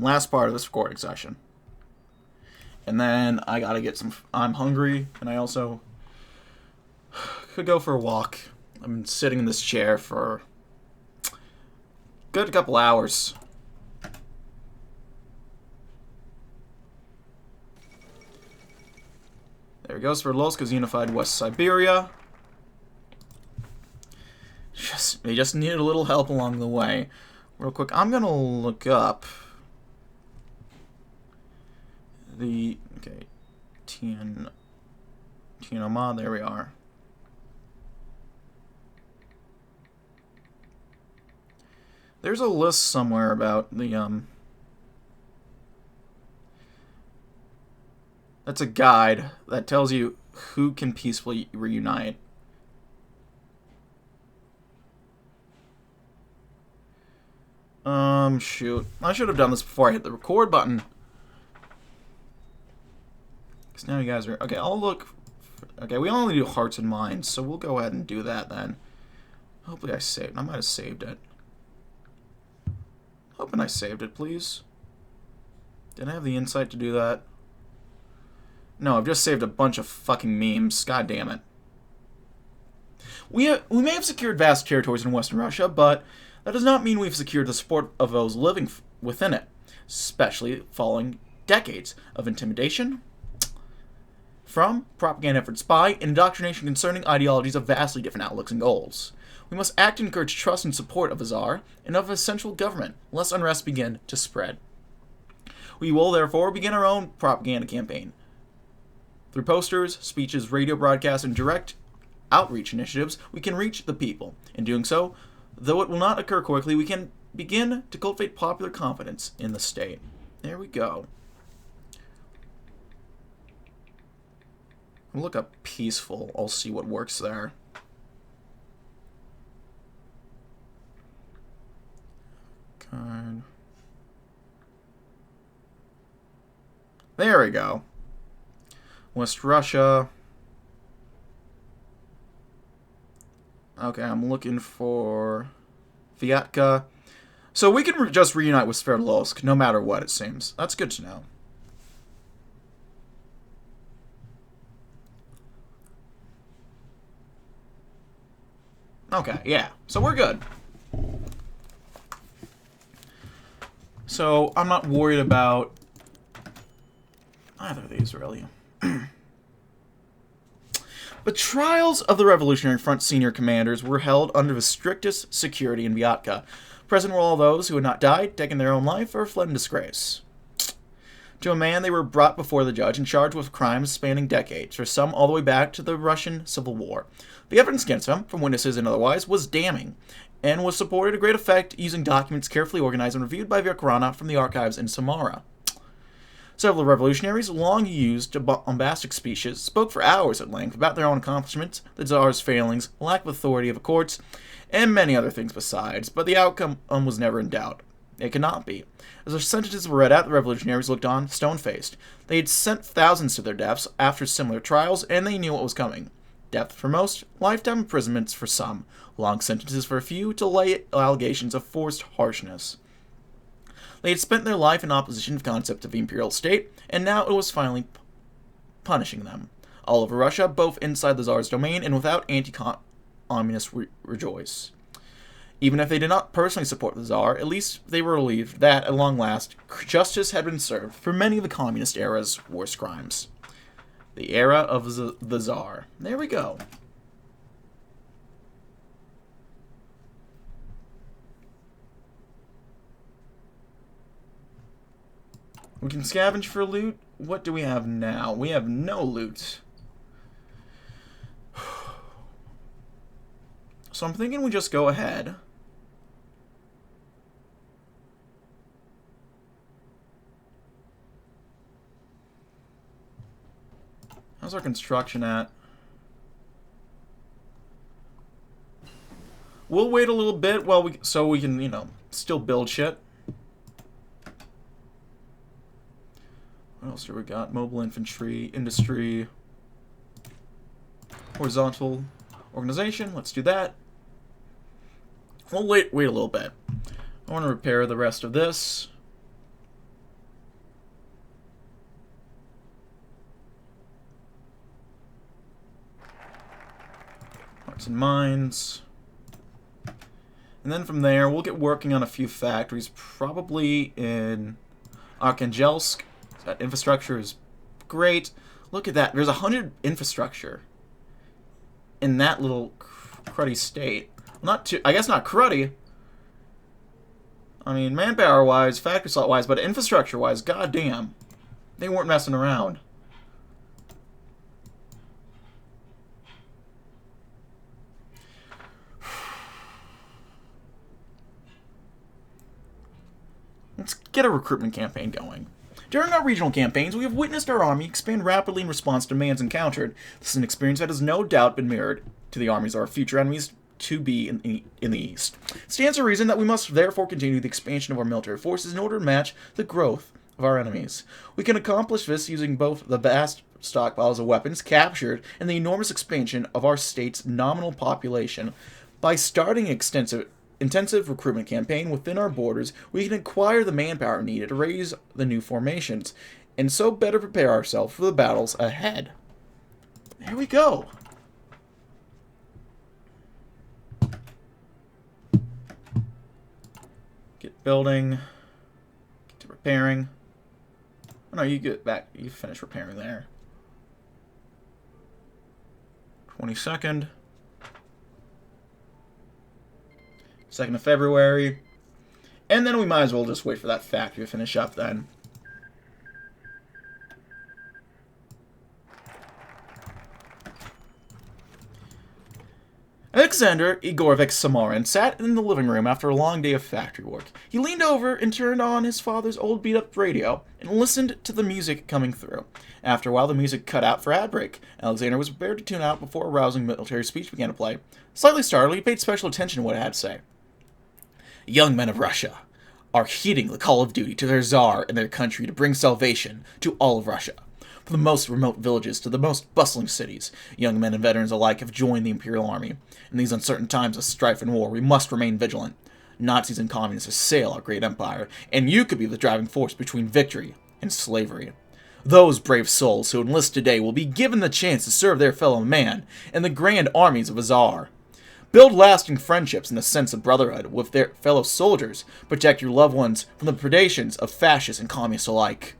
last part of this recording session. And then I gotta get some... I'm hungry, and I also could go for a walk. I've been sitting in this chair for a good couple hours. There he goes. Sverdlovsk unified West Siberia. They just needed a little help along the way. Real quick, I'm gonna look up the... Okay. Tianoma, there we are. There's a list somewhere about the, That's a guide that tells you who can peacefully reunite. Shoot. I should have done this before I hit the record button. Because now you guys are... Okay, I'll look... Okay, we only do hearts and minds, so we'll go ahead and do that then. Hopefully I saved... I might have saved it. Hoping I saved it, please. Did I have the insight to do that? No, I've just saved a bunch of fucking memes. God damn it. We may have secured vast territories in Western Russia, but that does not mean we've secured the support of those living within it, especially following decades of intimidation from propaganda efforts by and indoctrination concerning ideologies of vastly different outlooks and goals. We must act to encourage trust and support of the Tsar and of his central government, lest unrest begin to spread. We will therefore begin our own propaganda campaign. Through posters, speeches, radio broadcasts, and direct outreach initiatives, we can reach the people. In doing so, though it will not occur quickly, we can begin to cultivate popular confidence in the state. There we go. I'll look up peaceful. I'll see what works there. God. There we go. West Russia. Okay, I'm looking for Vyatka. So we can just reunite with Sverdlovsk, no matter what, it seems. That's good to know. Okay, yeah. So we're good. So I'm not worried about either of these, really. The trials of the Revolutionary Front senior commanders were held under the strictest security in Vyatka. Present were all those who had not died, taken their own life, or fled in disgrace. To a man, they were brought before the judge and charged with crimes spanning decades, for some all the way back to the Russian Civil War. The evidence against them, from witnesses and otherwise, was damning, and was supported to great effect using documents carefully organized and reviewed by Vyatka from the archives in Samara. Several revolutionaries, long used bombastic speeches, spoke for hours at length about their own accomplishments, the Tsar's failings, lack of authority of the courts, and many other things besides, but the outcome was never in doubt. It could not be. As their sentences were read out, the revolutionaries looked on, stone-faced. They had sent thousands to their deaths after similar trials, and they knew what was coming. Death for most, lifetime imprisonments for some, long sentences for a few to lay allegations of forced harshness. They had spent their life in opposition to the concept of the imperial state, and now it was finally punishing them. All over Russia, both inside the Tsar's domain and without, anti-communists rejoice. Even if they did not personally support the Tsar, at least they were relieved that, at long last, justice had been served for many of the communist era's worst crimes. The era of the Tsar. There we go. We can scavenge for loot. What do we have now? We have no loot. So I'm thinking we just go ahead. How's our construction at? We'll wait a little bit while so we can, you know, still build shit. What else do we got? Mobile infantry, industry, horizontal organization. Let's do that. We'll wait a little bit. I want to repair the rest of this. some mines. And then from there, we'll get working on a few factories, probably in Arkhangelsk. That infrastructure is great. Look at that. There's 100 infrastructure in that little cruddy state. Not too, I guess not cruddy. I mean, manpower-wise, factory slot-wise, but infrastructure-wise, goddamn. They weren't messing around. Let's get a recruitment campaign going. During our regional campaigns, we have witnessed our army expand rapidly in response to demands encountered. This is an experience that has no doubt been mirrored to the armies of our future enemies to be in the East. It stands to reason that we must therefore continue the expansion of our military forces in order to match the growth of our enemies. We can accomplish this using both the vast stockpiles of weapons captured and the enormous expansion of our state's nominal population. By starting an intensive recruitment campaign within our borders, we can acquire the manpower needed to raise the new formations, and so better prepare ourselves for the battles ahead. There we go. Get building. Get to repairing. Oh no, you get back. You finish repairing there. 22nd. 2nd of February. And then we might as well just wait for that factory to finish up then. Alexander Igorovich Samarin sat in the living room after a long day of factory work. He leaned over and turned on his father's old beat-up radio and listened to the music coming through. After a while, the music cut out for ad break. Alexander was prepared to tune out before a rousing military speech began to play. Slightly startled, he paid special attention to what it had to say. Young men of Russia are heeding the call of duty to their Tsar and their country to bring salvation to all of Russia. From the most remote villages to the most bustling cities, young men and veterans alike have joined the Imperial Army. In these uncertain times of strife and war, we must remain vigilant. Nazis and communists assail our great empire, and you could be the driving force between victory and slavery. Those brave souls who enlist today will be given the chance to serve their fellow man in the grand armies of a Tsar. Build lasting friendships and a sense of brotherhood with their fellow soldiers. Protect your loved ones from the predations of fascists and communists alike.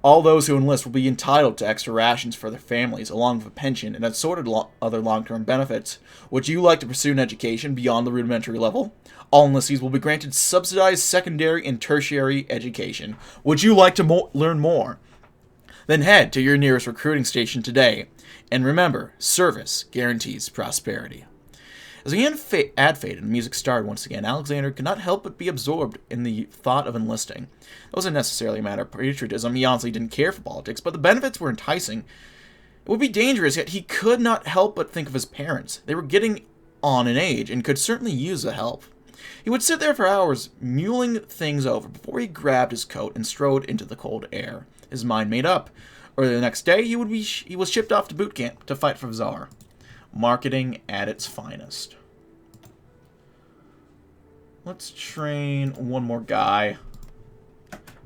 All those who enlist will be entitled to extra rations for their families, along with a pension and assorted other long-term benefits. Would you like to pursue an education beyond the rudimentary level? All enlistees will be granted subsidized secondary and tertiary education. Would you like to learn more? Then head to your nearest recruiting station today. And remember, service guarantees prosperity. As the ad faded and music started once again, Alexander could not help but be absorbed in the thought of enlisting. It wasn't necessarily a matter of patriotism. He honestly didn't care for politics, but the benefits were enticing. It would be dangerous, yet he could not help but think of his parents. They were getting on in age and could certainly use the help. He would sit there for hours, mulling things over before he grabbed his coat and strode into the cold air. His mind made up. Early the next day, he was shipped off to boot camp to fight for the Tsar. Marketing at its finest. Let's train one more guy.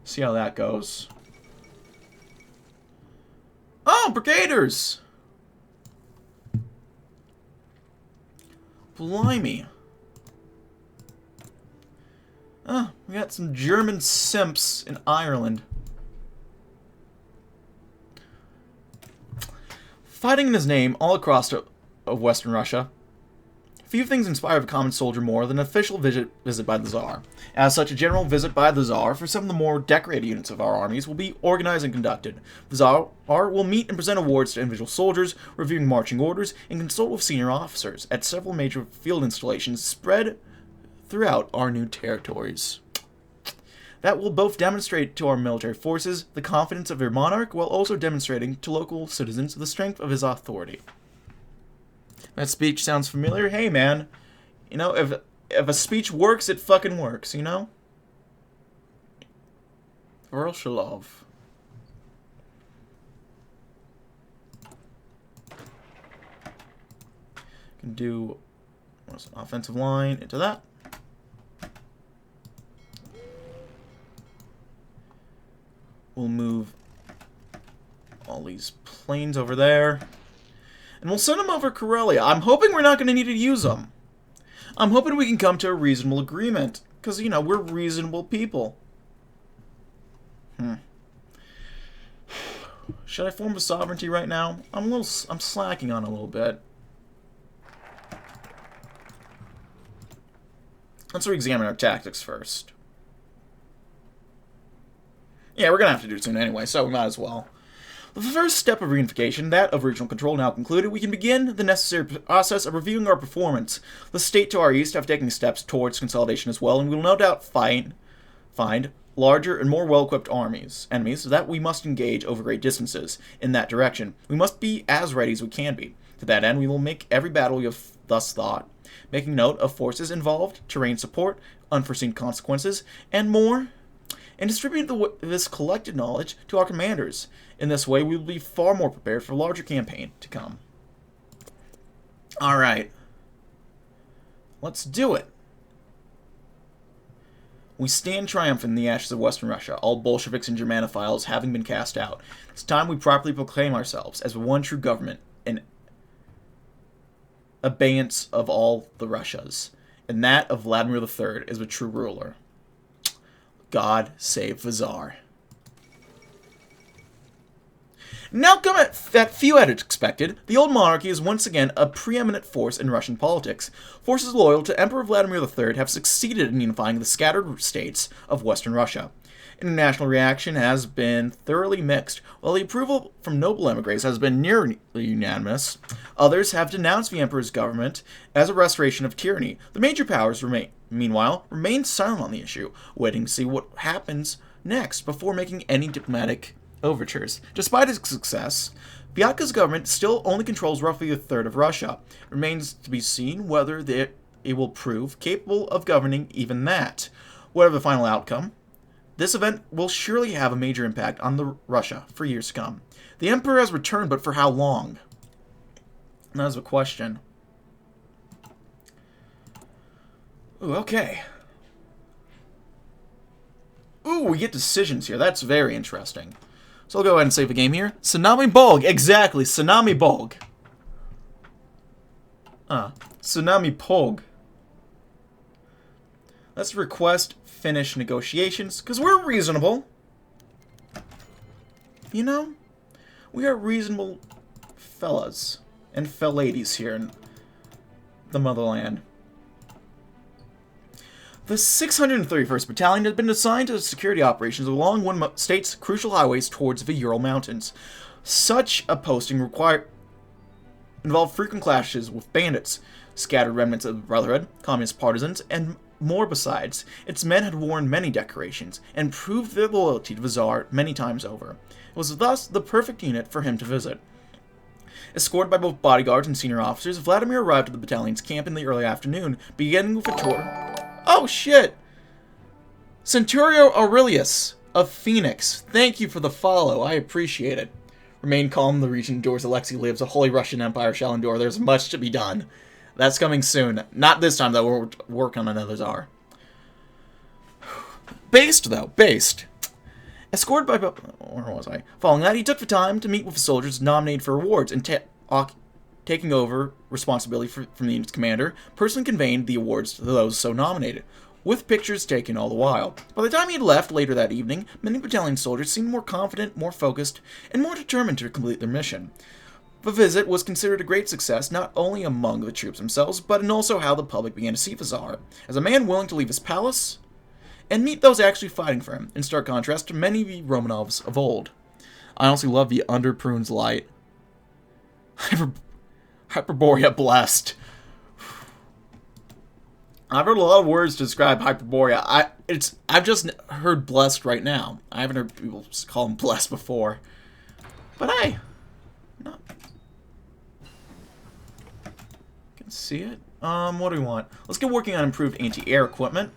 See how that goes. Oh, brigaders! Blimey. Oh, we got some German simps in Ireland. Fighting in his name all across of Western Russia. Few things inspire the common soldier more than an official visit by the Tsar. As such, a general visit by the Tsar for some of the more decorated units of our armies will be organized and conducted. The Tsar will meet and present awards to individual soldiers, reviewing marching orders, and consult with senior officers at several major field installations spread throughout our new territories. That will both demonstrate to our military forces the confidence of their monarch, while also demonstrating to local citizens the strength of his authority. That speech sounds familiar? Hey, man. You know, if a speech works, it fucking works, you know? Voroshalov. Can do what's an offensive line into that. We'll move all these planes over there. And we'll send them over Karelia. I'm hoping we're not going to need to use them. I'm hoping we can come to a reasonable agreement. Because, you know, we're reasonable people. Should I form a sovereignty right now? I'm slacking on a little bit. Let's re-examine our tactics first. Yeah, we're going to have to do it soon anyway, so we might as well. The first step of reunification, that of regional control, now concluded, we can begin the necessary process of reviewing our performance. The state to our east have taken steps towards consolidation as well, and we will no doubt find larger and more well-equipped enemies, so that we must engage over great distances in that direction. We must be as ready as we can be. To that end, we will make every battle we have thus thought, making note of forces involved, terrain support, unforeseen consequences, and more, and distribute this collected knowledge to our commanders. In this way, we will be far more prepared for a larger campaign to come. Alright. Let's do it. We stand triumphant in the ashes of Western Russia, all Bolsheviks and Germanophiles having been cast out. It's time we properly proclaim ourselves as one true government in abeyance of all the Russias, and that of Vladimir III is a true ruler. God save the Tsar. Now come at that few had expected, the old monarchy is once again a preeminent force in Russian politics. Forces loyal to Emperor Vladimir III have succeeded in unifying the scattered states of Western Russia. International reaction has been thoroughly mixed. While the approval from noble emigres has been nearly unanimous, others have denounced the emperor's government as a restoration of tyranny. The major powers meanwhile remain silent on the issue, waiting to see what happens next before making any diplomatic overtures. Despite its success, Vyatka's government still only controls roughly a third of Russia. It remains to be seen whether it will prove capable of governing even that. Whatever the final outcome, this event will surely have a major impact on Russia for years to come. The emperor has returned, but for how long? That is a question. Ooh, okay. Ooh, we get decisions here. That's very interesting. So I'll go ahead and save the game here. Tsunami Bolg! Exactly, Tsunami Bolg. Tsunami Pog. Let's request finish negotiations, because we're reasonable. You know? We are reasonable fellas and felladies here in the motherland. The 631st Battalion has been assigned to security operations along one of the state's crucial highways towards the Ural Mountains. Such a posting involved frequent clashes with bandits, scattered remnants of the Brotherhood, communist partisans, and more besides. Its men had worn many decorations and proved their loyalty to the Tsar many times over. It was thus the perfect unit for him to visit. Escorted by both bodyguards and senior officers, Vladimir arrived at the battalion's camp in the early afternoon, beginning with a tour. Oh, shit! Centurio Aurelius of Phoenix, thank you for the follow. I appreciate it. Remain calm, the region endures. Alexei lives. A holy Russian empire shall endure. There's much to be done. That's coming soon. Not this time, though. We're working on another Tsar. Based, though. Based. Escorted by... Where was I? Following that, he took the time to meet with the soldiers nominated for awards and taking over responsibility from the unit's commander, personally conveyed the awards to those so nominated, with pictures taken all the while. By the time he had left later that evening, many battalion soldiers seemed more confident, more focused, and more determined to complete their mission. The visit was considered a great success not only among the troops themselves, but in also how the public began to see the Tsar, as a man willing to leave his palace and meet those actually fighting for him, in stark contrast to many of the Romanovs of old. I honestly love the Under Prune's light. Hyperborea blessed. I've heard a lot of words to describe Hyperborea. I've just heard blessed right now. I haven't heard people call him blessed before. But hey, no. Can see it. What do we want? Let's get working on improved anti-air equipment.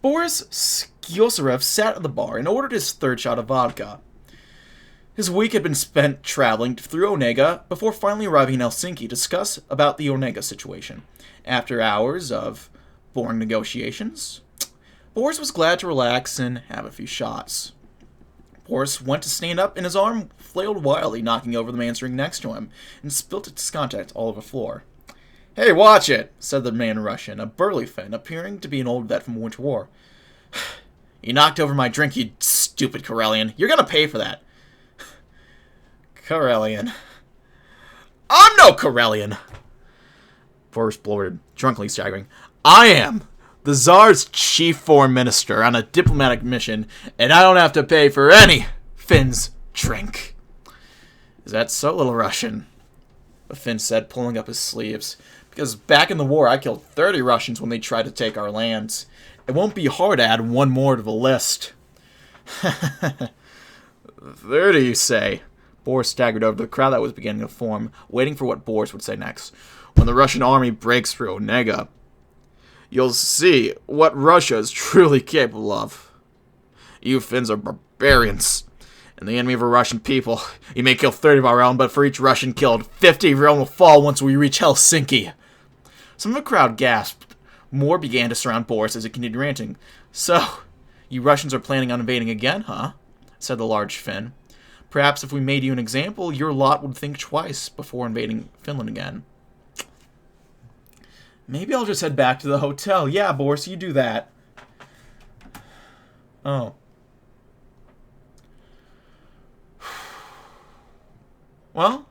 Boris Skyosarev sat at the bar and ordered his third shot of vodka. His week had been spent traveling through Onega before finally arriving in Helsinki to discuss about the Onega situation. After hours of boring negotiations, Boris was glad to relax and have a few shots. Boris went to stand up, and his arm flailed wildly, knocking over the man sitting next to him, and spilt its contents all over the floor. "Hey, watch it," said the man in Russian, a burly Finn, appearing to be an old vet from the Winter War. "You knocked over my drink, you stupid Karelian. You're gonna pay for that." Karelian. "I'm no Karelian!" Boris blurted, drunkenly staggering. "I am the Tsar's chief foreign minister on a diplomatic mission, and I don't have to pay for any Finn's drink." "Is that so, little Russian?" the Finn said, pulling up his sleeves. "Because back in the war, I killed 30 Russians when they tried to take our lands. It won't be hard to add one more to the list." 30, you say? Boris staggered over to the crowd that was beginning to form, waiting for what Boris would say next. "When the Russian army breaks through Onega, you'll see what Russia is truly capable of. You Finns are barbarians, and the enemy of the Russian people. You may kill 30 of our own, but for each Russian killed, 50 of your own will fall once we reach Helsinki." Some of the crowd gasped. More began to surround Boris as he continued ranting. "So, you Russians are planning on invading again, huh?" said the large Finn. "Perhaps if we made you an example, your lot would think twice before invading Finland again." "Maybe I'll just head back to the hotel. Yeah, Boris, you do that." Oh. Well,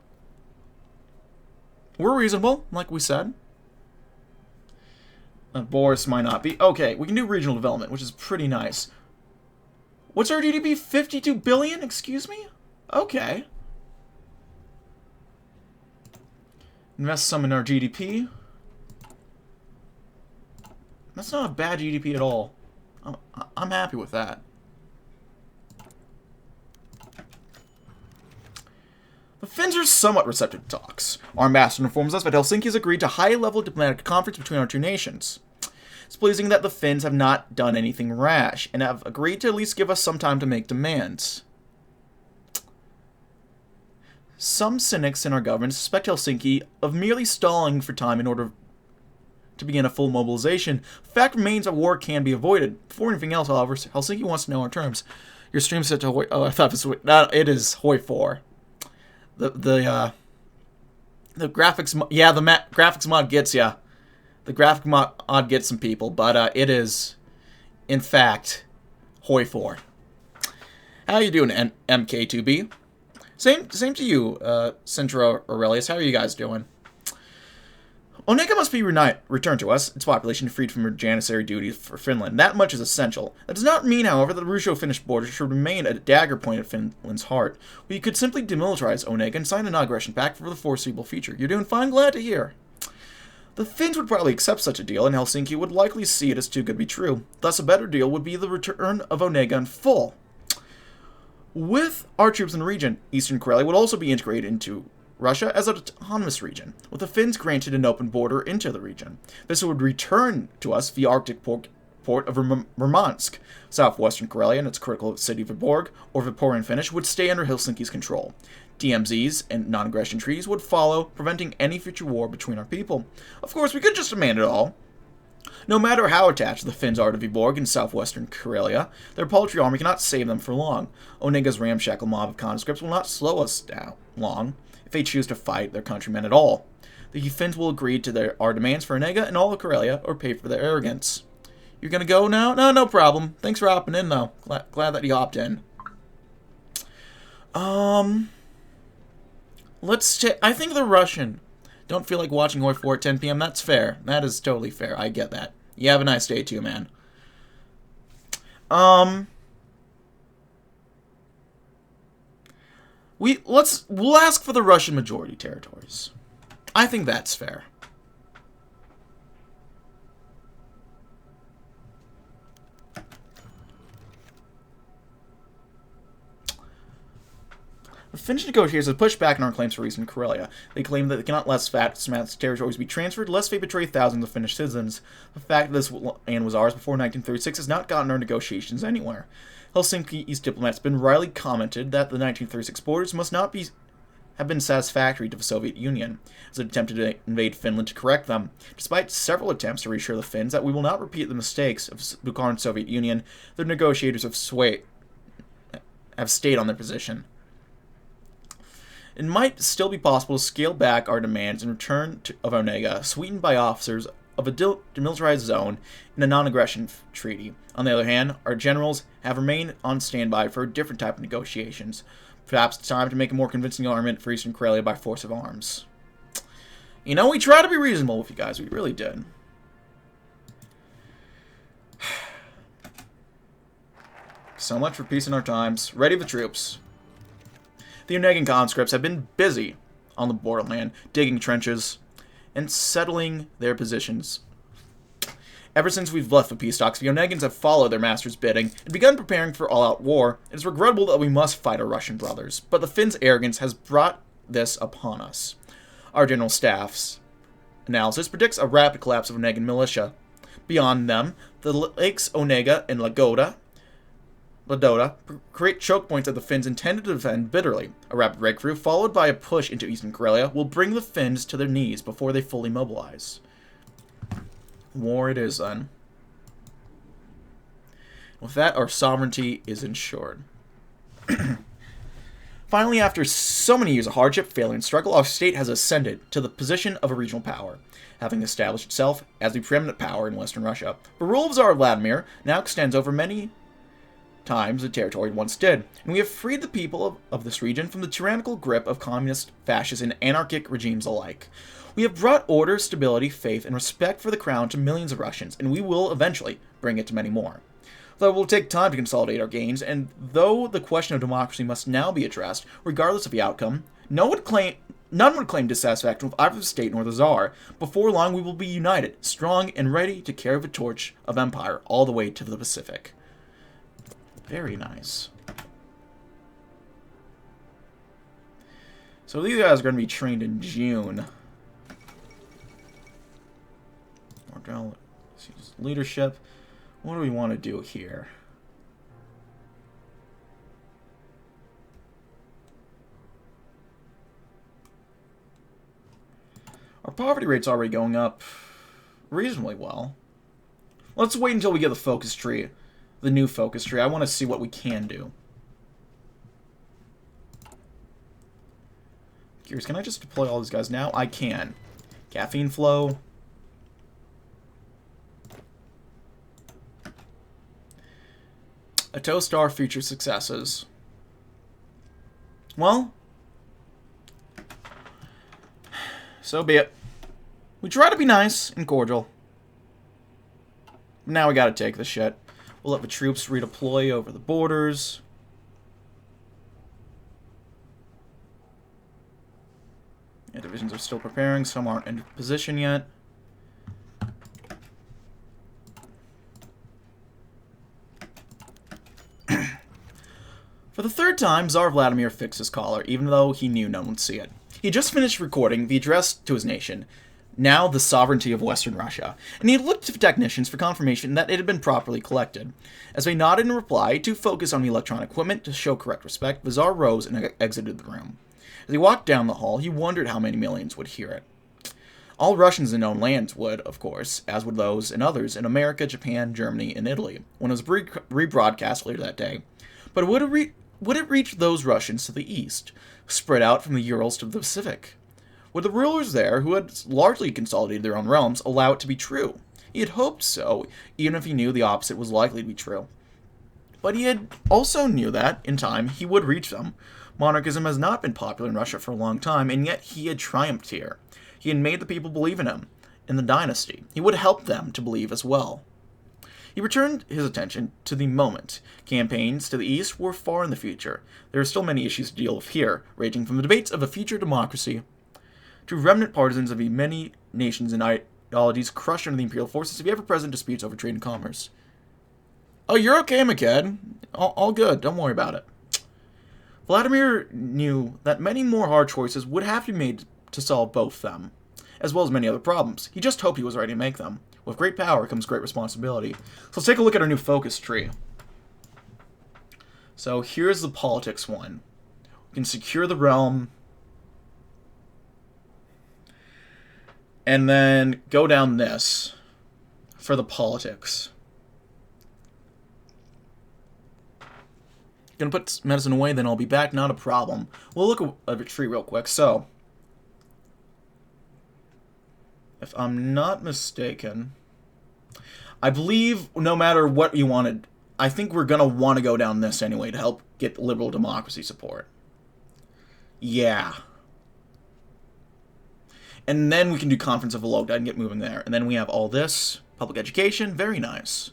we're reasonable, like we said. Boris might not be. Okay, we can do regional development, which is pretty nice. What's our GDP? 52 billion? Excuse me? Okay. Invest some in our GDP. That's not a bad GDP at all. I'm happy with that. The Finns are somewhat receptive to talks. Our ambassador informs us that Helsinki has agreed to high-level diplomatic conference between our two nations. It's pleasing that the Finns have not done anything rash, and have agreed to at least give us some time to make demands. Some cynics in our government suspect Helsinki of merely stalling for time in order to begin a full mobilization. The fact remains that war can be avoided. Before anything else, however, Helsinki wants to know our terms. Your stream set to HoI. Oh, I thought this was... No, it is HoI 4. The graphics... Yeah, the graphics mod gets ya. The graphic mod gets some people, but it is, in fact, HoI 4. How you doing, MK2B? Same to you, Centro Aurelius. How are you guys doing? Onega must be returned to us, its population freed from her janissary duties for Finland. That much is essential. That does not mean, however, that the Russo-Finnish border should remain a dagger point at Finland's heart. We could simply demilitarize Onega and sign a non-aggression pact for the foreseeable future. You're doing fine, glad to hear. The Finns would probably accept such a deal, and Helsinki would likely see it as too good to be true. Thus, a better deal would be the return of Onega in full. With our troops in the region, Eastern Karelia would also be integrated into Russia as an autonomous region, with the Finns granted an open border into the region. This would return to us via Arctic port of Murmansk. Southwestern Karelia and its critical city of Viborg, or Viporian Finnish, would stay under Helsinki's control. DMZs and non-aggression treaties would follow, preventing any future war between our people. Of course, we could just demand it all. No matter how attached the Finns are to Viborg and southwestern Karelia, their paltry army cannot save them for long. Onega's ramshackle mob of conscripts will not slow us down long if they choose to fight their countrymen at all. The Finns will agree to our demands for Onega and all of Karelia, or pay for their arrogance. You're gonna go now? No problem. Thanks for hopping in, though. Glad that you hopped in. Let's check. I think the Russian don't feel like watching HoI 4 at 10 p.m. That's fair. That is totally fair. I get that. You have a nice day too, man. We'll ask for the Russian majority territories. I think that's fair. The Finnish negotiators have pushed back on our claims for Eastern Karelia. They claim that they cannot let vast amounts of territories be transferred lest they betray thousands of Finnish citizens. The fact that this land was ours before 1936 has not gotten our negotiations anywhere. Helsinki's diplomats have been wryly commented that the 1936 borders must not be have been satisfactory to the Soviet Union, as it attempted to invade Finland to correct them. Despite several attempts to reassure the Finns that we will not repeat the mistakes of the current Soviet Union, the negotiators have stayed on their position. It might still be possible to scale back our demands in return of Onega, sweetened by officers of a demilitarized zone in a non-aggression treaty. On the other hand, our generals have remained on standby for a different type of negotiations. Perhaps it's time to make a more convincing argument for Eastern Karelia by force of arms. You know, we try to be reasonable with you guys. We really did. So much for peace in our times. Ready the troops. The Onegan conscripts have been busy on the borderland, digging trenches and settling their positions. Ever since we've left the peace talks, the Onegans have followed their master's bidding and begun preparing for all-out war. It is regrettable that we must fight our Russian brothers, but the Finns' arrogance has brought this upon us. Our general staff's analysis predicts a rapid collapse of Onegan militia. Beyond them, the lakes Onega and Ladoda create choke points that the Finns intended to defend bitterly. A rapid breakthrough, followed by a push into Eastern Karelia, will bring the Finns to their knees before they fully mobilize. War it is, then. With that, our sovereignty is ensured. Finally, after so many years of hardship, failure, and struggle, our state has ascended to the position of a regional power, having established itself as the preeminent power in Western Russia. The rule of Tsar Vladimir now extends over many times the territory once did, and we have freed the people of this region from the tyrannical grip of communist, fascist, and anarchic regimes alike. We have brought order, stability, faith, and respect for the crown to millions of Russians, and we will eventually bring it to many more. Though it will take time to consolidate our gains, and though the question of democracy must now be addressed, regardless of the outcome, none would claim dissatisfaction with either the state nor the Tsar. Before long, we will be united, strong, and ready to carry the torch of empire all the way to the Pacific. Very nice. So these guys are going to be trained in June. Leadership. What do we want to do here? Our poverty rate's already going up reasonably well. Let's wait until we get the focus tree. The new focus tree. I want to see what we can do. Curious, can I just deploy all these guys now? I can. Caffeine flow. A toast to our future successes. Well, so be it. We try to be nice and cordial. Now we gotta take this shit. We'll let the troops redeploy over the borders. Yeah, divisions are still preparing. Some aren't in position yet. For the third time, Tsar Vladimir fixed his collar, even though he knew no one would see it. He just finished recording the address to his nation, now the sovereignty of Western Russia, and he looked to the technicians for confirmation that it had been properly collected. As they nodded in reply to focus on the electronic equipment to show correct respect, the Tsar rose and exited the room. As he walked down the hall, he wondered how many millions would hear it. All Russians in known lands would, of course, as would those and others in America, Japan, Germany, and Italy, when it was rebroadcast later that day. But would it reach those Russians to the east, spread out from the Urals to the Pacific? Would the rulers there, who had largely consolidated their own realms, allow it to be true? He had hoped so, even if he knew the opposite was likely to be true. But he had also knew that, in time, he would reach them. Monarchism has not been popular in Russia for a long time, and yet he had triumphed here. He had made the people believe in him, in the dynasty. He would help them to believe as well. He returned his attention to the moment. Campaigns to the east were far in the future. There are still many issues to deal with here, ranging from the debates of a future democracy to remnant partisans of the many nations and ideologies crushed under the imperial forces to the ever-present disputes over trade and commerce. Oh, you're okay, McKed. All good. Don't worry about it. Vladimir knew that many more hard choices would have to be made to solve both them, as well as many other problems. He just hoped he was ready to make them. With great power comes great responsibility. So let's take a look at our new focus tree. So here's the politics one. We can secure the realm. And then go down this for the politics. Gonna put medicine away, then I'll be back, not a problem. We'll look at a tree real quick. So, if I'm not mistaken, I believe no matter what you wanted, I think we're gonna want to go down this anyway to help get liberal democracy support. Yeah. And then we can do Conference of Vologda and get moving there. And then we have all this. Public education. Very nice.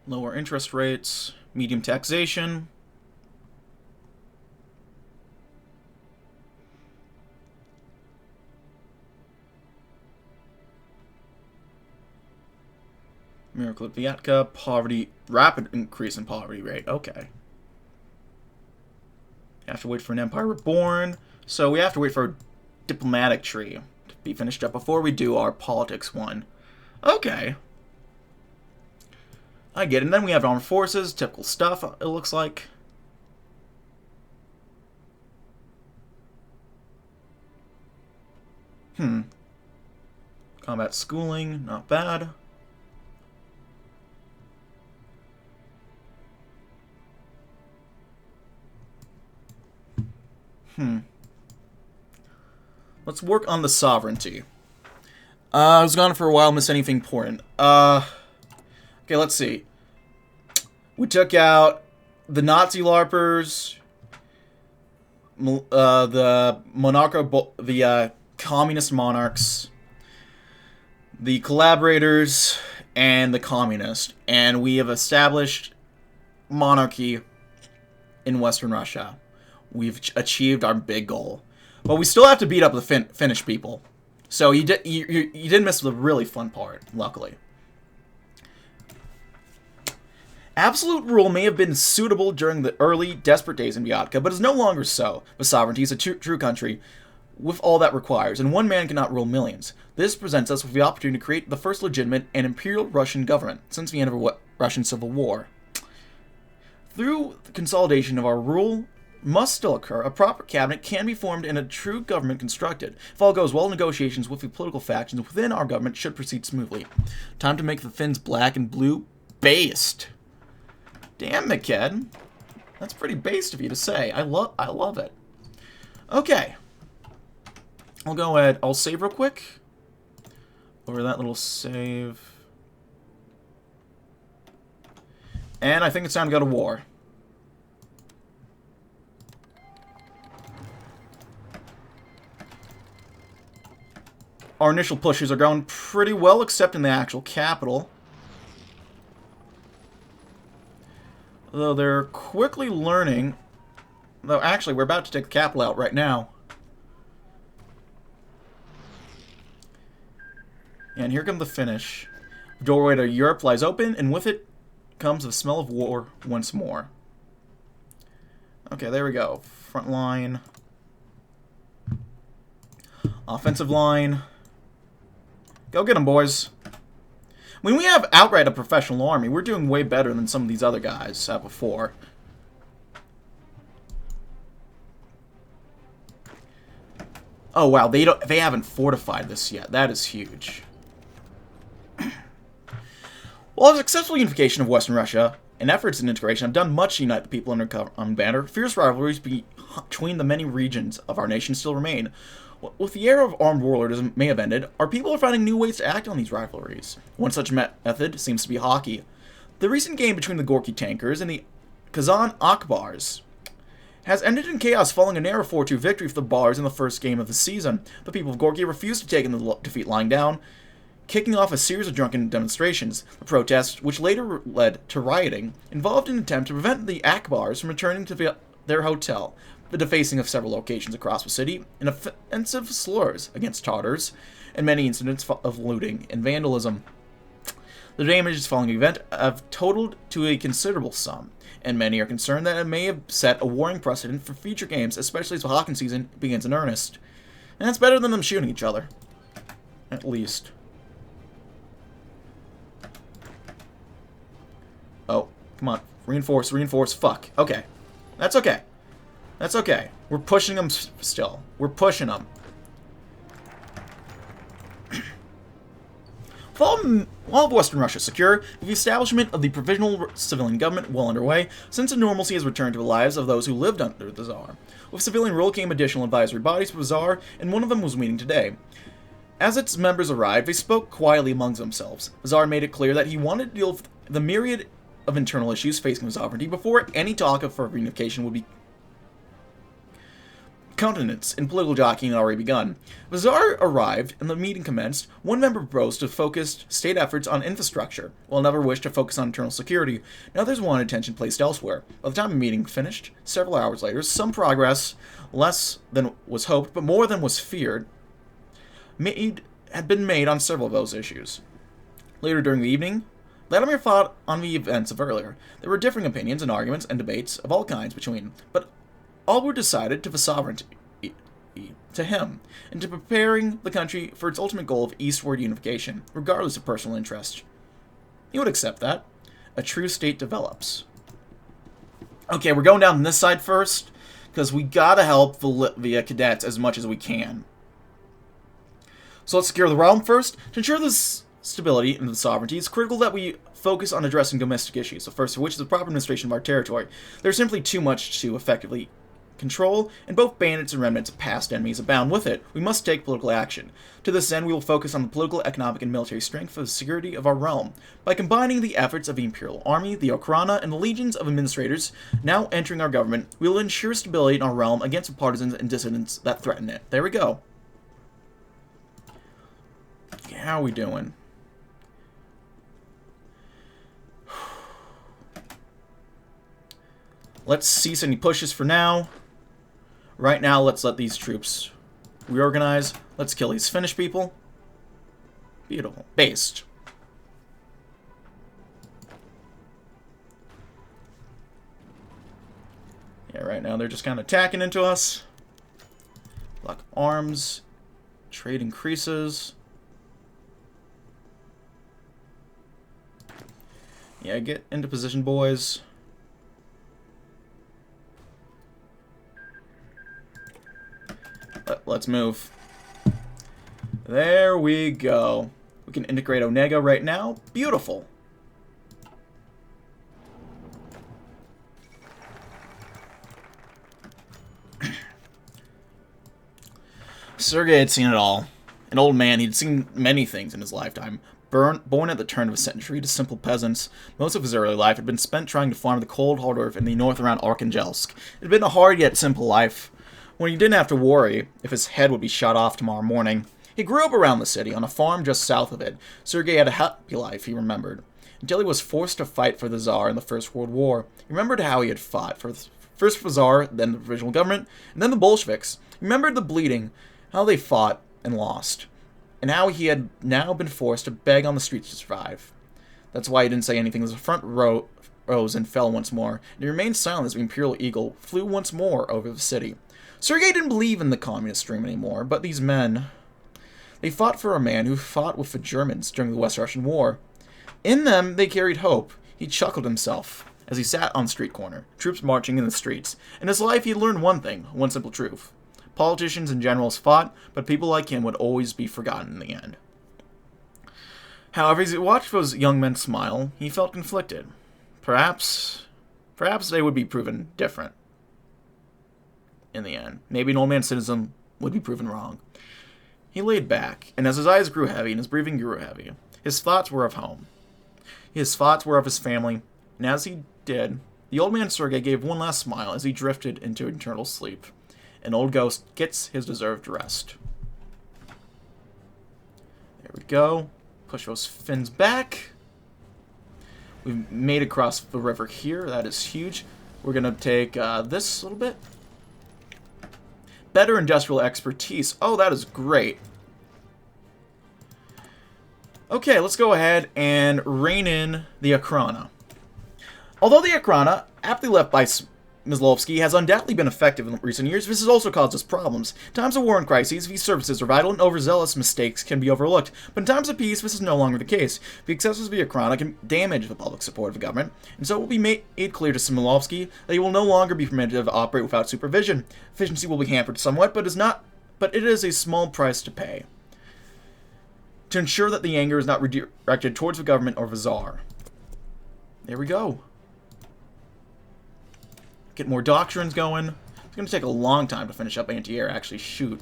Lower interest rates. Medium taxation. Miracle at Vyatka. Poverty. Rapid increase in poverty rate. Okay. Have to wait for an empire reborn. So we have to wait for a diplomatic tree to be finished up before we do our politics one. Okay. I get it. And then we have armed forces. Typical stuff, it looks like. Combat schooling. Not bad. Let's work on the sovereignty. I was gone for a while, missed anything important. Okay, let's see. We took out the Nazi LARPers, the the communist monarchs, the collaborators, and the communist. And we have established monarchy in Western Russia. We've achieved our big goal. But we still have to beat up the Finnish people. So you did miss the really fun part, luckily. Absolute rule may have been suitable during the early, desperate days in Vyatka, but is no longer so. But sovereignty is a true country with all that requires, and one man cannot rule millions. This presents us with the opportunity to create the first legitimate and imperial Russian government since the end of the Russian Civil War. Through the consolidation of our rule must still occur, a proper cabinet can be formed and a true government constructed. If all goes well, negotiations with the political factions within our government should proceed smoothly. Time to make the Finns black and blue based. Damn, McKed. That's pretty based of you to say. I love it. Okay. I'll go ahead. I'll save real quick. Over that little save. And I think it's time to go to war. Our initial pushes are going pretty well, except in the actual capital. Though they're quickly learning. Though actually, we're about to take the capital out right now. And here come the Finnish. The doorway to Europe lies open, and with it comes the smell of war once more. Okay, there we go. Front line. Offensive line. Go get them, boys. When we have outright a professional army, we're doing way better than some of these other guys before. Oh wow, they haven't fortified this yet. That is huge. While the successful unification of Western Russia and efforts in integration have done much to unite the people under common banner, fierce rivalries between the many regions of our nation still remain. With the era of armed warlordism may have ended, our people are finding new ways to act on these rivalries. One such method seems to be hockey. The recent game between the Gorky Tankers and the Kazan Akbars has ended in chaos following a narrow 4-2 victory for the Bars in the first game of the season. The people of Gorky refused to take in the defeat lying down, kicking off a series of drunken demonstrations. The protests, which later led to rioting, involved an attempt to prevent the Akbars from returning to their hotel, the defacing of several locations across the city, and offensive slurs against Tatars, and many incidents of looting and vandalism. The damages following the event have totaled to a considerable sum, and many are concerned that it may have set a warning precedent for future games, especially as the hockey season begins in earnest. And that's better than them shooting each other. At least. Oh, come on. Reinforce, reinforce. Fuck. Okay. That's okay. That's okay. We're pushing them still. We're pushing them. With all of Western Russia secure, with the establishment of the provisional civilian government well underway, sense of normalcy has returned to the lives of those who lived under the Tsar. With civilian rule came additional advisory bodies for the Tsar, and one of them was meeting today. As its members arrived, they spoke quietly amongst themselves. The Tsar made it clear that he wanted to deal with the myriad of internal issues facing his sovereignty before any talk of further unification would be countenance in political jockeying had already begun. The Tsar arrived, and the meeting commenced. One member proposed to focus state efforts on infrastructure, while another wished to focus on internal security, and others wanted attention placed elsewhere. By the time the meeting finished, several hours later, some progress, less than was hoped, but more than was feared, had been made on several of those issues. Later during the evening, Vladimir thought on the events of earlier. There were differing opinions and arguments and debates of all kinds between, but all were decided to the sovereignty, to him, and to preparing the country for its ultimate goal of eastward unification, regardless of personal interest. He would accept that. A true state develops. Okay, we're going down this side first, because we gotta help the cadets as much as we can. So let's secure the realm first. To ensure this stability and the sovereignty, it's critical that we focus on addressing domestic issues, the first of which is the proper administration of our territory. There's simply too much to effectively control, and both bandits and remnants of past enemies abound with it. We must take political action. To this end, we will focus on the political, economic, and military strength for the security of our realm. By combining the efforts of the Imperial Army, the Okhrana, and the legions of administrators now entering our government, we will ensure stability in our realm against the partisans and dissidents that threaten it. There we go. How are we doing? Let's cease any pushes for now. Right now, let's let these troops reorganize. Let's kill these Finnish people. Beautiful. Based. Yeah, right now they're just kind of attacking into us. Lock arms. Trade increases. Yeah, get into position, boys. Let's move. There we go. We can integrate Onega right now. Beautiful. Sergei had seen it all. An old man, he'd seen many things in his lifetime. Born at the turn of a century to simple peasants, most of his early life had been spent trying to farm the cold hard earth in the north around Arkhangelsk. It had been a hard yet simple life, when he didn't have to worry if his head would be shot off tomorrow morning. He grew up around the city, on a farm just south of it. Sergei had a happy life, he remembered, until he was forced to fight for the Tsar in the First World War. He remembered how he had fought, first for the Tsar, then the provisional government, and then the Bolsheviks. He remembered the bleeding, how they fought and lost, and how he had now been forced to beg on the streets to survive. That's why he didn't say anything as the front row rose and fell once more, and he remained silent as the Imperial Eagle flew once more over the city. Sergei didn't believe in the communist dream anymore, but these men, they fought for a man who fought with the Germans during the West Russian War. In them, they carried hope. He chuckled himself as he sat on the street corner, troops marching in the streets. In his life, he learned one thing, one simple truth. Politicians and generals fought, but people like him would always be forgotten in the end. However, as he watched those young men smile, he felt conflicted. Perhaps they would be proven different in the end. Maybe an old man's cynicism would be proven wrong. He laid back, and as his eyes grew heavy and his breathing grew heavy, his thoughts were of home. His thoughts were of his family, and as he did, the old man Sergei gave one last smile as he drifted into eternal sleep. An old ghost gets his deserved rest. There we go. Push those Finns back. We've made across the river here. That is huge. We're going to take this a little bit. Better industrial expertise. Oh, that is great. Okay, let's go ahead and rein in the Okhrana. Although the Okhrana, aptly left by Myslovsky has undoubtedly been effective in recent years. This has also caused us problems. In times of war and crises, these services are vital and overzealous mistakes can be overlooked. But in times of peace, this is no longer the case. The excesses via Krona can damage the public support of the government, and so it will be made clear to Myslovsky that he will no longer be permitted to operate without supervision. Efficiency will be hampered somewhat, but it is a small price to pay to ensure that the anger is not redirected towards the government or the Tsar. There we go. Get more doctrines going. It's going to take a long time to finish up anti-air, actually. Shoot.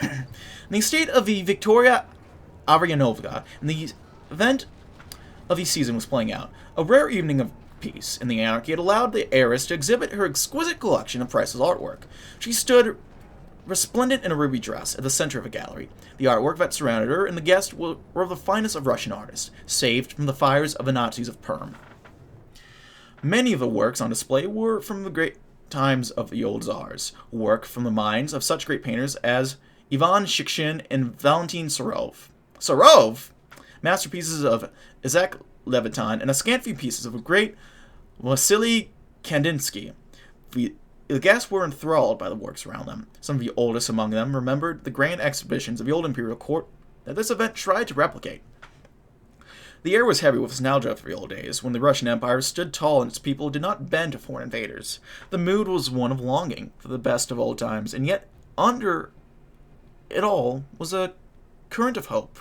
In the state of the Victoria Avryanovka, in the event of the season was playing out, a rare evening of peace in the anarchy had allowed the heiress to exhibit her exquisite collection of priceless artwork. She stood resplendent in a ruby dress at the center of a gallery. The artwork that surrounded her and the guests were of the finest of Russian artists, saved from the fires of the Nazis of Perm. Many of the works on display were from the great times of the old Tsars, work from the minds of such great painters as Ivan Shikshin and Valentin Sarov. Sarov? Masterpieces of Isaac Levitan and a scant few pieces of a great Vasily Kandinsky. The guests were enthralled by the works around them. Some of the oldest among them remembered the grand exhibitions of the old imperial court that this event tried to replicate. The air was heavy with nostalgia for the old days, when the Russian Empire stood tall and its people did not bend to foreign invaders. The mood was one of longing for the best of old times, and yet under it all was a current of hope.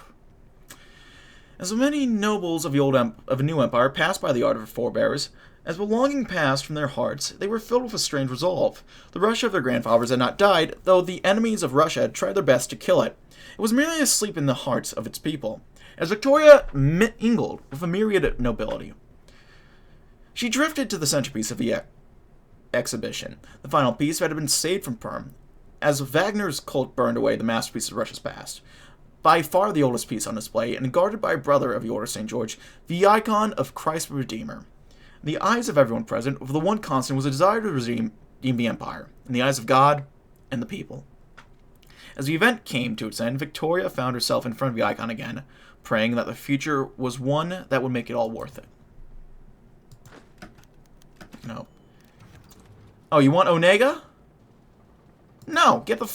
As the many nobles of the new empire passed by the art of their forebears, as the longing passed from their hearts, they were filled with a strange resolve. The Russia of their grandfathers had not died, though the enemies of Russia had tried their best to kill it. It was merely asleep in the hearts of its people. As Victoria mingled with a myriad nobility, she drifted to the centerpiece of the exhibition, the final piece that had been saved from Perm, as Wagner's cult burned away the masterpiece of Russia's past. By far the oldest piece on display, and guarded by a brother of the Order of St. George, the icon of Christ the Redeemer. In the eyes of everyone present, the one constant was a desire to redeem the empire, in the eyes of God and the people. As the event came to its end, Victoria found herself in front of the icon again, praying that the future was one that would make it all worth it. No. Oh, you want Onega? No, get the...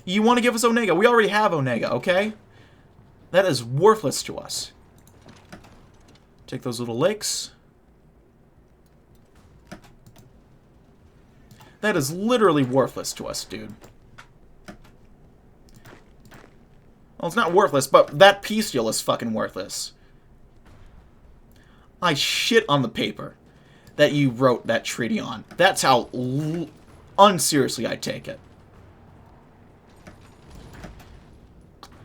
You want to give us Onega? We already have Onega, okay? That is worthless to us. Take those little lakes. That is literally worthless to us, dude. Well, it's not worthless, but that peace deal is fucking worthless. I shit on the paper that you wrote that treaty on. That's how unseriously I take it.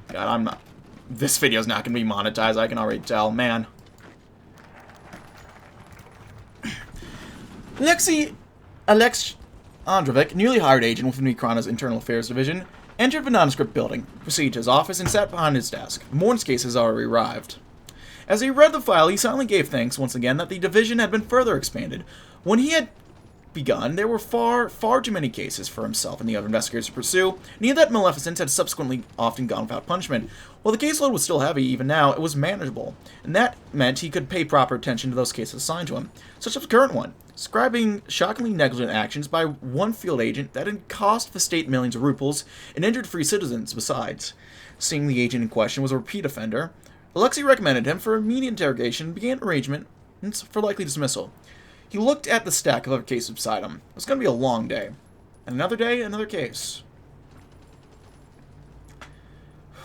God, I'm not... This video's not going to be monetized, I can already tell. Man. Alex Androvic, newly hired agent within Ukraina's Internal Affairs Division, entered the nondescript building, proceeded to his office, and sat behind his desk. Morn's case has already arrived. As he read the file, he silently gave thanks once again that the division had been further expanded. When he had begun, there were far too many cases for himself and the other investigators to pursue, and he that maleficence had subsequently often gone without punishment. While the caseload was still heavy, even now, it was manageable, and that meant he could pay proper attention to those cases assigned to him, such as the current one, describing shockingly negligent actions by one field agent that had cost the state millions of rubles and injured free citizens besides. Seeing the agent in question was a repeat offender, Alexei recommended him for immediate interrogation and began arrangements for likely dismissal. He looked at the stack of other cases beside him. It was going to be a long day. And another day, another case.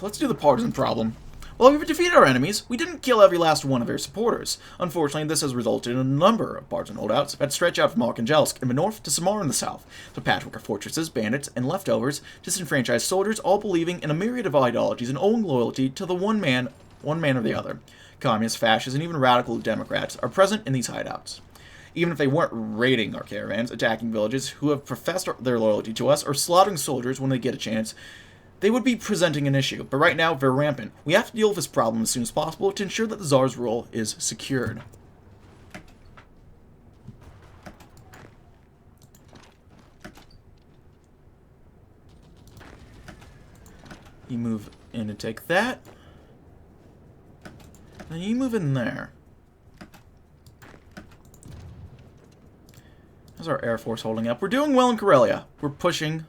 Let's do the partisan problem. While we've defeated our enemies, we didn't kill every last one of their supporters. Unfortunately, this has resulted in a number of partisan holdouts that stretch out from Arkhangelsk in the north to Samar in the south. The patchwork of fortresses, bandits, and leftovers, disenfranchised soldiers, all believing in a myriad of ideologies and owing loyalty to the one man or the other. Communists, fascists, and even radical Democrats are present in these hideouts. Even if they weren't raiding our caravans, attacking villages who have professed their loyalty to us, or slaughtering soldiers when they get a chance, they would be presenting an issue. But right now, they're rampant. We have to deal with this problem as soon as possible to ensure that the Tsar's rule is secured. You move in and take that. Then you move in there. How's our Air Force holding up? We're doing well in Karelia. We're pushing.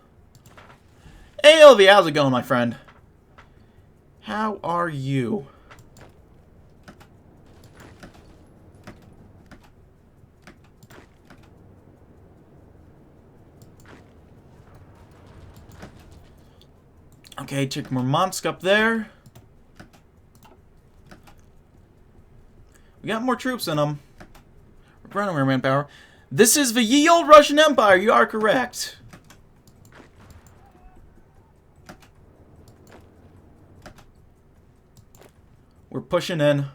Hey, Elvie, how's it going, my friend? How are you? Okay, take Murmansk up there. We got more troops in them. We're running our manpower. This is the ye old Russian Empire. You are correct. We're pushing in.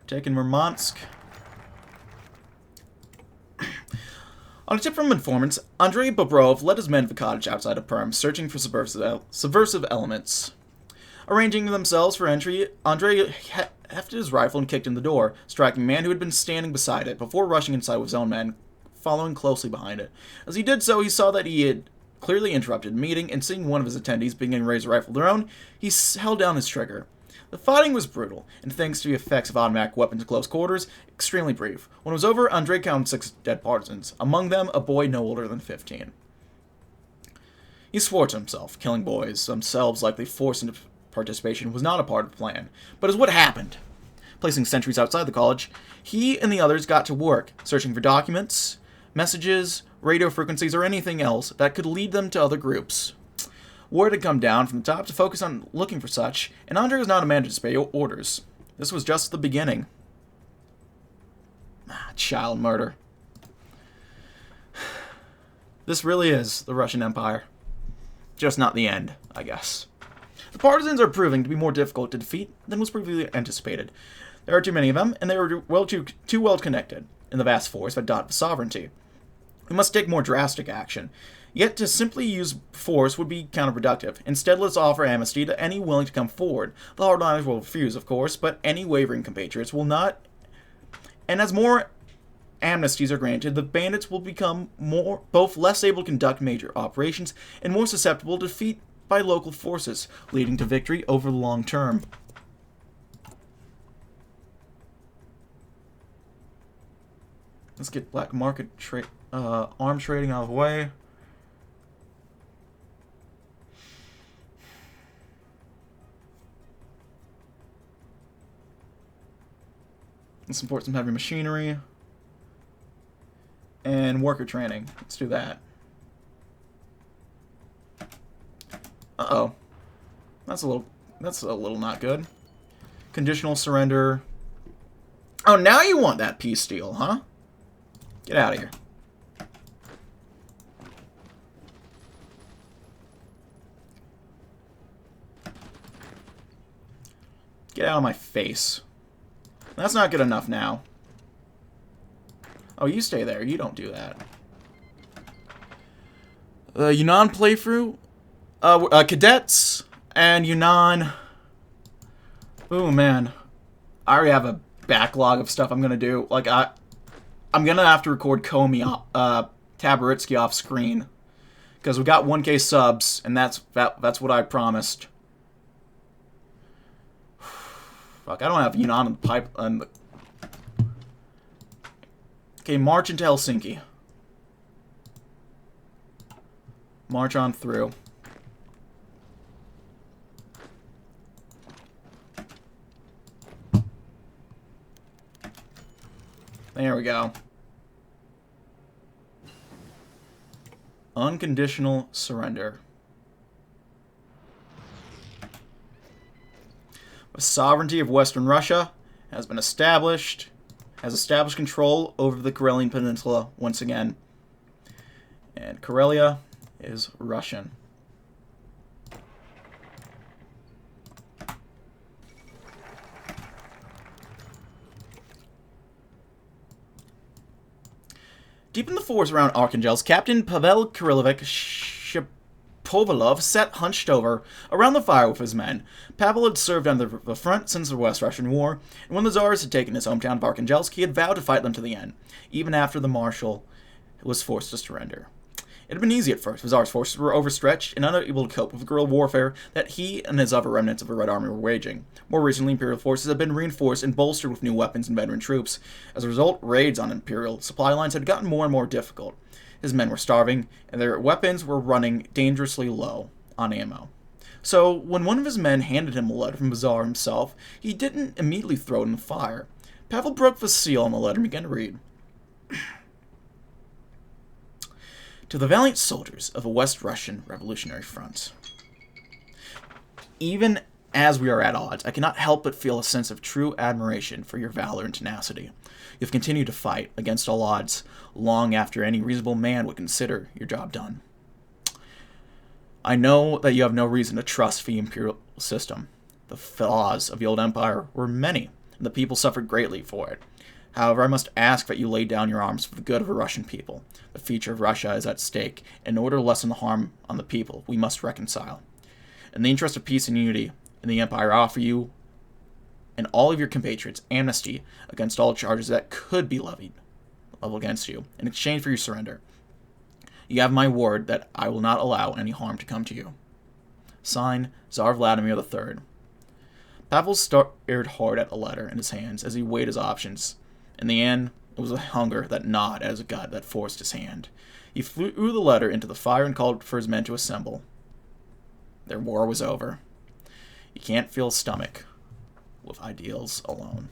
Taking Murmansk. On a tip from informants, Andrei Bobrov led his men to the cottage outside of Perm, searching for subversive elements. Arranging themselves for entry, Andrei hefted his rifle and kicked in the door, striking a man who had been standing beside it, before rushing inside with his own men, following closely behind it. As he did so, he saw that he had clearly interrupted the meeting, and seeing one of his attendees begin to raise a rifle of their own, he held down his trigger. The fighting was brutal, and thanks to the effects of automatic weapons in close quarters, extremely brief. When it was over, Andrei counted 6 dead partisans, among them a boy no older than 15. He swore to himself, killing boys, themselves likely forced into participation, was not a part of the plan, but is what happened. Placing sentries outside the college, he and the others got to work, searching for documents, messages, radio frequencies, or anything else that could lead them to other groups. Word had come down from the top to focus on looking for such, and Andrei was not a man to disobey orders. This was just the beginning. Child murder. This really is the Russian Empire. Just not the end, I guess. The partisans are proving to be more difficult to defeat than was previously anticipated. There are too many of them, and they are too well connected in the vast force that dot the sovereignty. We must take more drastic action. Yet to simply use force would be counterproductive. Instead, let's offer amnesty to any willing to come forward. The hardliners will refuse, of course, but any wavering compatriots will not. And as more amnesties are granted, the bandits will become both less able to conduct major operations and more susceptible to defeat by local forces, leading to victory over the long term. Let's get black market arms trading out of the way. Let's import some heavy machinery and worker training. Let's do that. Uh-oh. That's a little not good. Conditional surrender. Oh, now you want that peace deal, huh? Get out of here. Get out of my face. That's not good enough now. Oh, you stay there. You don't do that. Yunnan playthrough? Cadets and Yunnan. Ooh, man. I already have a backlog of stuff I'm gonna do. Like, I'm gonna have to record Comey, Tabaritsky off screen. Because we got 1K subs, and that's what I promised. Fuck, I don't have Yunnan in the pipe. Okay, march into Helsinki. March on through. There we go. Unconditional surrender. The sovereignty of Western Russia has been established, has established control over the Karelian Peninsula once again. And Karelia is Russian. Deep in the forest around Archangelsk, Captain Pavel Kirillovich Shapovalov sat hunched over around the fire with his men. Pavel had served on the front since the West Russian War, and when the Tsarist had taken his hometown of Archangelsk, he had vowed to fight them to the end, even after the Marshal was forced to surrender. It had been easy at first. Tsar's forces were overstretched and unable to cope with the guerrilla warfare that he and his other remnants of the Red Army were waging. More recently, Imperial forces had been reinforced and bolstered with new weapons and veteran troops. As a result, raids on Imperial supply lines had gotten more and more difficult. His men were starving, and their weapons were running dangerously low on ammo. So, when one of his men handed him a letter from the Tsar himself, he didn't immediately throw it in the fire. Pavel broke the seal on the letter and began to read. To the valiant soldiers of the West Russian Revolutionary Front. Even as we are at odds, I cannot help but feel a sense of true admiration for your valor and tenacity. You've continued to fight against all odds long after any reasonable man would consider your job done. I know that you have no reason to trust the imperial system. The flaws of the old empire were many, and the people suffered greatly for it. However, I must ask that you lay down your arms for the good of the Russian people. The future of Russia is at stake. In order to lessen the harm on the people, we must reconcile. In the interest of peace and unity in the empire, I offer you and all of your compatriots amnesty against all charges that could be levied against you in exchange for your surrender. You have my word that I will not allow any harm to come to you. Signed, Tsar Vladimir III. Pavel stared hard at the letter in his hands as he weighed his options. In the end, it was a hunger that gnawed at his gut that forced his hand. He threw the letter into the fire and called for his men to assemble. Their war was over. You can't fill a stomach with ideals alone.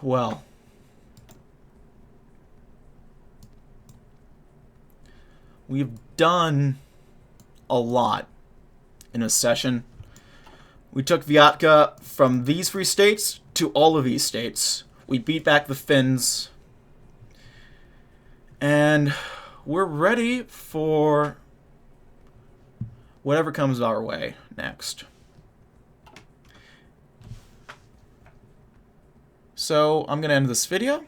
Well, we've done a lot in this session. We took Vyatka from these 3 states to all of these states. We beat back the Finns. And we're ready for whatever comes our way next. So I'm going to end this video.